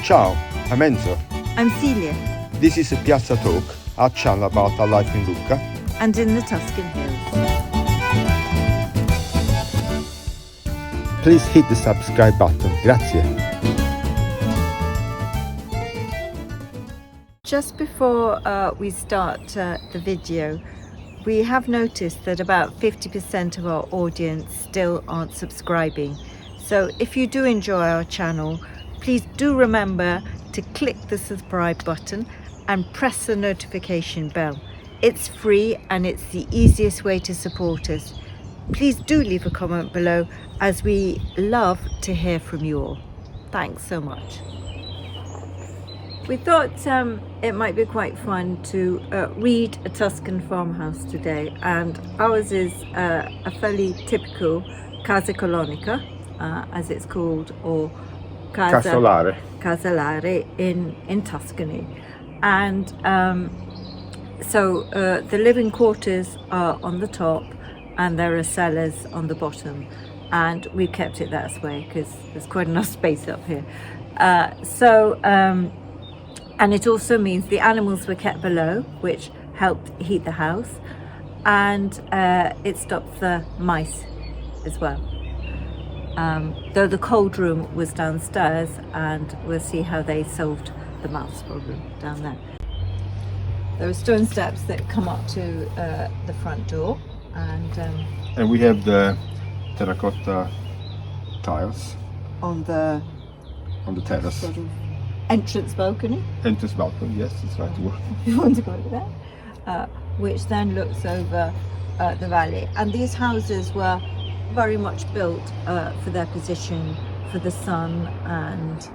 Ciao, I'm Enzo. I'm Celia. This is Piazza Talk, our channel about our life in Lucca. And in the Tuscan Hills. Please hit the subscribe button. Grazie. Just before we start the video, we have noticed that about 50% of our audience still aren't subscribing. So if you do enjoy our channel, please do remember to click the subscribe button and press the notification bell. It's free and it's the easiest way to support us. Please do leave a comment below, as we love to hear from you all. Thanks so much. We thought it might be quite fun to read a Tuscan farmhouse today, and ours is a fairly typical casa colonica, as it's called, or Casolare. Casolare in Tuscany. And so the living quarters are on the top and there are cellars on the bottom, and we've kept it that way because there's quite enough space up here. And it also means the animals were kept below, which helped heat the house, and it stopped the mice as well. Though the cold room was downstairs, and we'll see how they solved the mouse problem down there. There are stone steps that come up to the front door, and we have the terracotta tiles on the terrace. sort of entrance balcony. Entrance balcony, yes, it's right. If you want to go over there, which then looks over the valley. And these houses were very much built for their position, for the sun and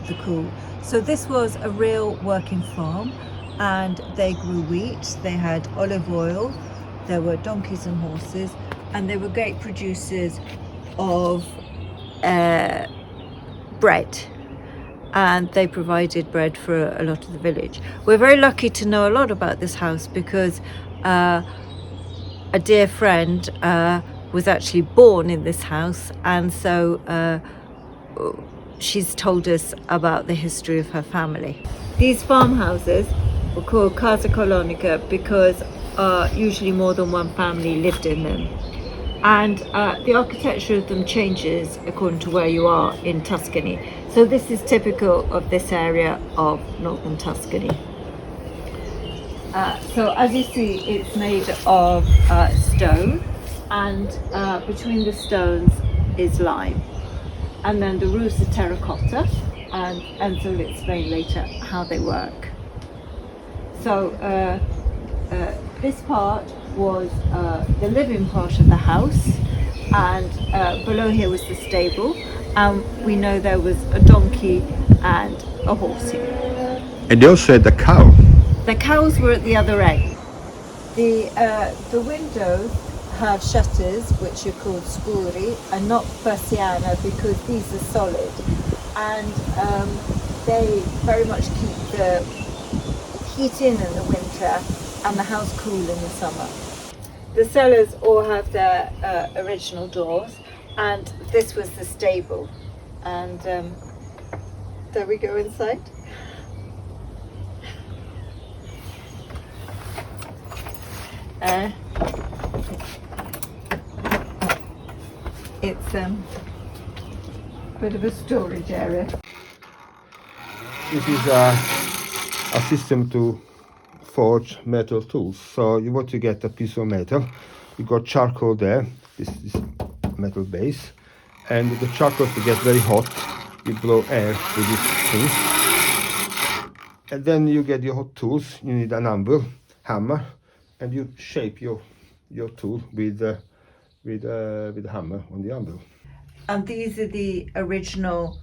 the cool. So this was a real working farm, and they grew wheat, they had olive oil, there were donkeys and horses, and they were great producers of bread, and they provided bread for a lot of the village. We're very lucky to know a lot about this house because a dear friend was actually born in this house, and so she's told us about the history of her family. These farmhouses were called casa colonica because usually more than one family lived in them, and the architecture of them changes according to where you are in Tuscany. So this is typical of this area of northern Tuscany. So as you see, it's made of stone, and between the stones is lime, and then the roofs are terracotta, and so we'll explain later how they work. So this part was the living part of the house, and below here was the stable, and we know there was a donkey and a horse here. And they also had a cow. The cows were at the other end. The windows have shutters which are called scuri and not persiana because these are solid, and they very much keep the heat in the winter and the house cool in the summer. The cellars all have their original doors, and this was the stable, and there we go inside. It's a bit of a storage area. This is a system to forge metal tools. So you want to get a piece of metal, you got charcoal there, this metal base, and the charcoal to get very hot, you blow air with these things, and then you get your hot tools. You need an anvil, hammer, and you shape your tool with a hammer on the anvil. And these are the original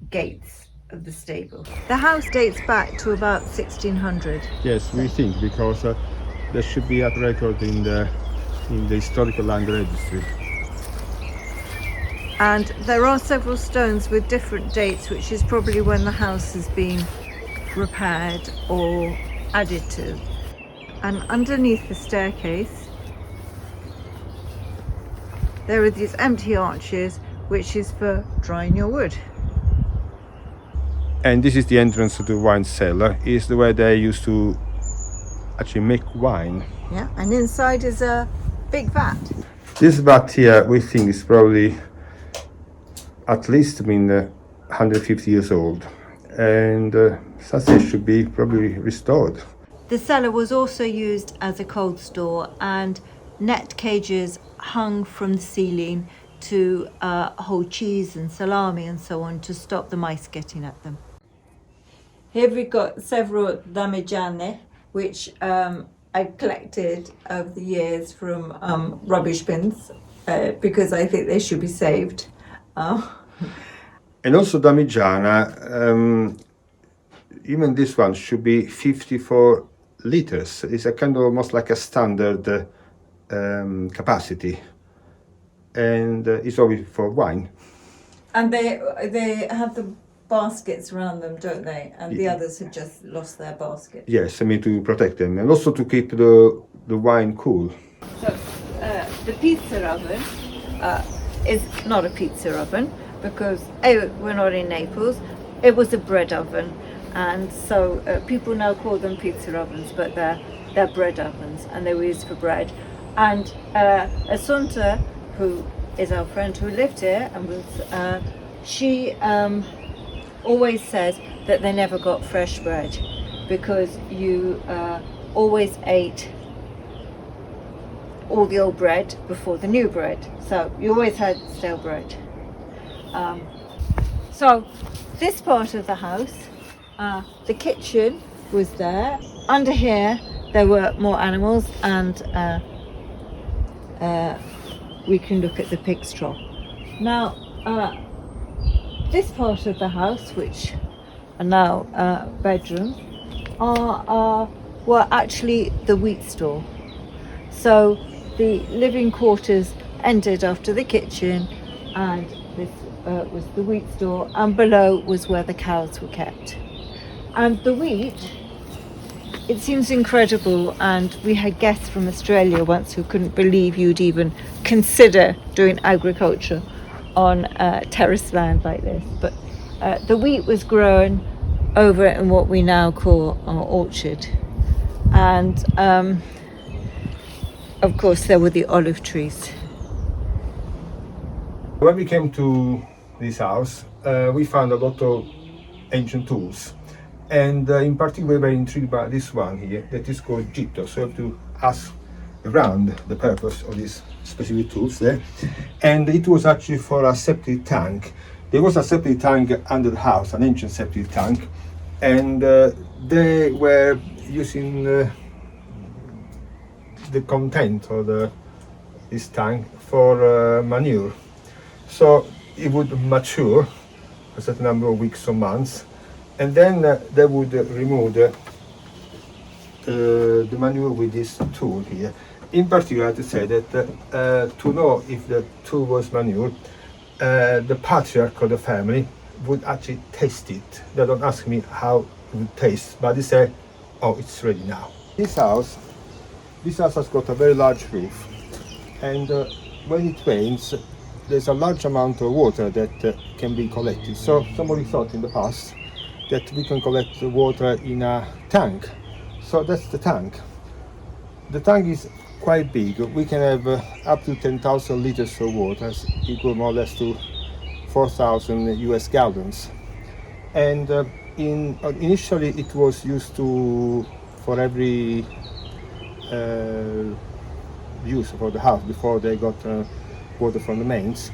gates of the stable. The house dates back to about 1600. Yes, we think, because there should be a record in the historical land registry. And there are several stones with different dates, which is probably when the house has been repaired or added to. And underneath the staircase there are these empty arches, which is for drying your wood. And this is the entrance to the wine cellar. Is where they used to actually make wine. Yeah, and inside is a big vat. This vat here, we think, is probably at least 150 years old, and such it should be probably restored. The cellar was also used as a cold store, and net cages hung from the ceiling to hold cheese and salami and so on to stop the mice getting at them. Here we've got several damigiane, which I collected over the years from rubbish bins because I think they should be saved. And also Damigiana, even this one should be 54 liters. It's a kind of almost like a standard capacity, and it's always for wine. And they have the baskets around them, don't they? And the others have just lost their basket. Yes, to protect them, and also to keep the wine cool. So the pizza oven is not a pizza oven because we're not in Naples. It was a bread oven, and so people now call them pizza ovens, but they're bread ovens, and they were used for bread. And Assunta, who is our friend who lived here, and was she always said that they never got fresh bread because you always ate all the old bread before the new bread, so you always had stale bread. So this part of the house, the kitchen was there. Under here there were more animals, and we can look at the pig's trough. Now this part of the house, which are now bedrooms, were actually the wheat store. So the living quarters ended after the kitchen, and this was the wheat store, and below was where the cows were kept. And the wheat, it seems incredible, and we had guests from Australia once who couldn't believe you'd even consider doing agriculture on terraced land like this. But the wheat was grown over in what we now call our orchard, and of course there were the olive trees. When we came to this house, we found a lot of ancient tools, and in particular we were intrigued by this one here that is called Gitto. So I have to ask around the purpose of these specific tools there, and it was actually for a septic tank. There was a septic tank under the house, an ancient septic tank, and they were using the content of this tank for manure. So it would mature a certain number of weeks or months, and then they would remove the manure with this tool here. In particular, I have to say that to know if the tool was manure, the patriarch of the family would actually taste it. They don't ask me how it would taste, but they say, oh, it's ready now. This house has got a very large roof, and when it rains, there's a large amount of water that can be collected. So somebody thought in the past that we can collect the water in a tank. So that's the tank. The tank is quite big. We can have up to 10,000 liters of water, equal more or less to 4,000 US gallons. And initially it was used for every use for the house before they got water from the mains,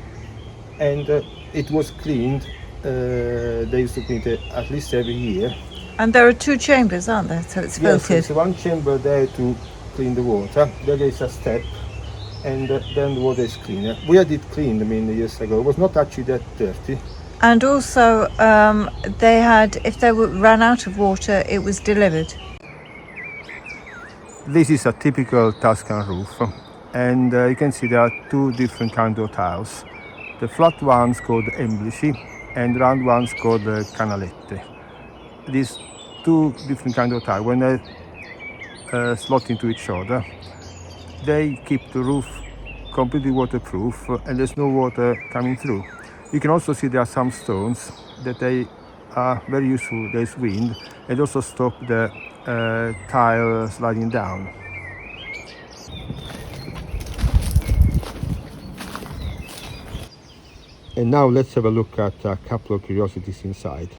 and it was cleaned. They used to clean it at least every year. And there are two chambers, aren't there? So it's Yes, filtered. there's one chamber there to clean the water. There is a step, and then the water is cleaner. We had it cleaned, years ago. It was not actually that dirty. And also, they had, if they ran out of water, it was delivered. This is a typical Tuscan roof, and you can see there are two different kinds of tiles. The flat ones called emblici, and round ones called canalette. These two different kinds of tiles, when they slot into each other, they keep the roof completely waterproof, and there's no water coming through. You can also see there are some stones that they are very useful. There's wind, and also stop the tile sliding down. And now let's have a look at a couple of curiosities inside.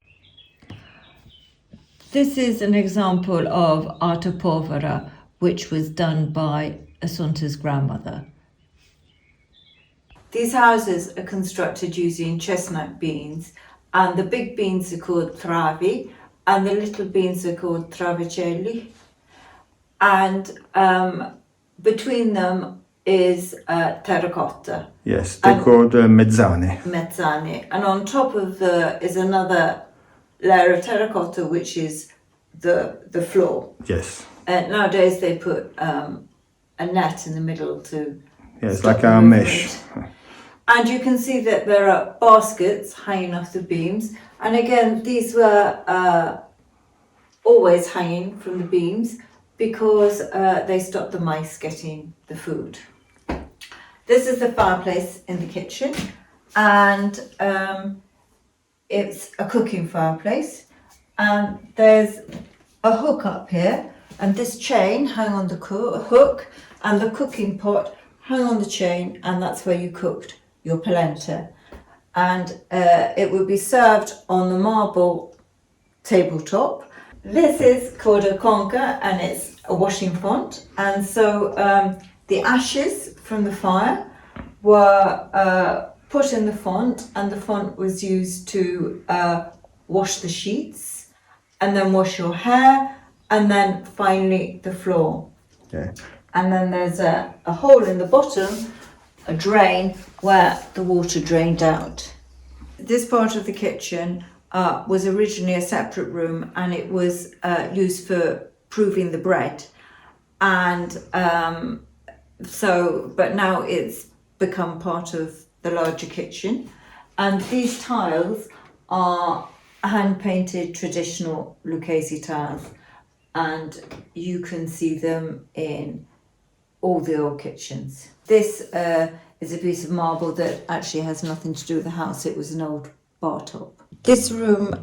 This is an example of Arte Povera, which was done by Assunta's grandmother. These houses are constructed using chestnut beams, and the big beams are called travi, and the little beams are called travicelli. And between them is terracotta. Yes, they're called mezzane. Mezzane, and on top of is another layer of terracotta, which is the floor. Yes. And nowadays they put a net in the middle to. Yes, like a mesh. And you can see that there are baskets hanging off the beams, and again these were always hanging from the beams because they stop the mice getting the food. This is the fireplace in the kitchen, and it's a cooking fireplace, and there's a hook up here, and this chain hung on the hook, and the cooking pot hung on the chain, and that's where you cooked your polenta. And it would be served on the marble tabletop. This is called a conca, and it's a washing font, and so the ashes from the fire were put in the font, and the font was used to wash the sheets, and then wash your hair, and then finally the floor. Yeah. And then there's a hole in the bottom, a drain, where the water drained out. This part of the kitchen was originally a separate room, and it was used for proving the bread. And but now it's become part of the larger kitchen. And these tiles are hand-painted traditional Lucchese tiles, and you can see them in all the old kitchens. This is a piece of marble that actually has nothing to do with the house. It was an old bar top. This room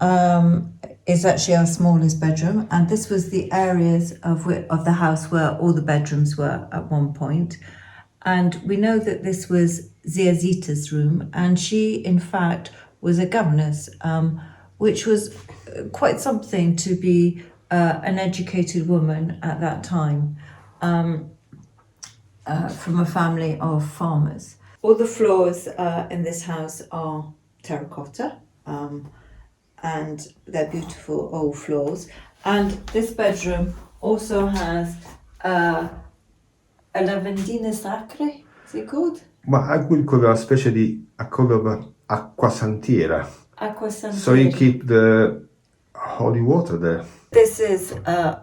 is actually our smallest bedroom, and this was the areas of the house where all the bedrooms were at one point. And we know that this was Zia Zita's room, and she in fact was a governess, which was quite something to be an educated woman at that time, from a family of farmers. All the floors in this house are terracotta, and they're beautiful old floors. And this bedroom also has a lavandina sacra, is it called? Ma I would call it especially a kind of acquasantiera. Acquasantiera. So you keep the holy water there. This is an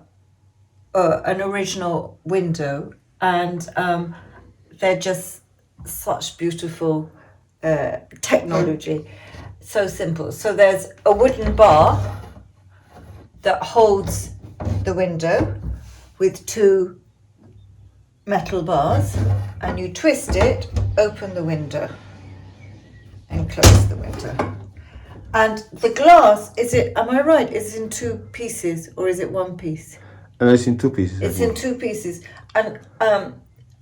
original window, and they're just such beautiful technology. So simple. So there's a wooden bar that holds the window with two metal bars, and you twist it, open the window, and close the window. And the glass, am I right, is in two pieces, or is it one piece? It's in two pieces. It's in two pieces. And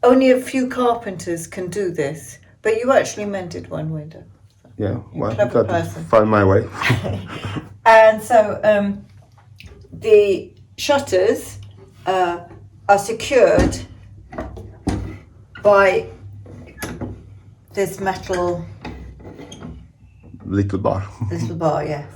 only a few carpenters can do this, but you actually mended one window. Yeah, well, I've Clever got to person. find my way. And so the shutters are secured by this metal Little bar. yes.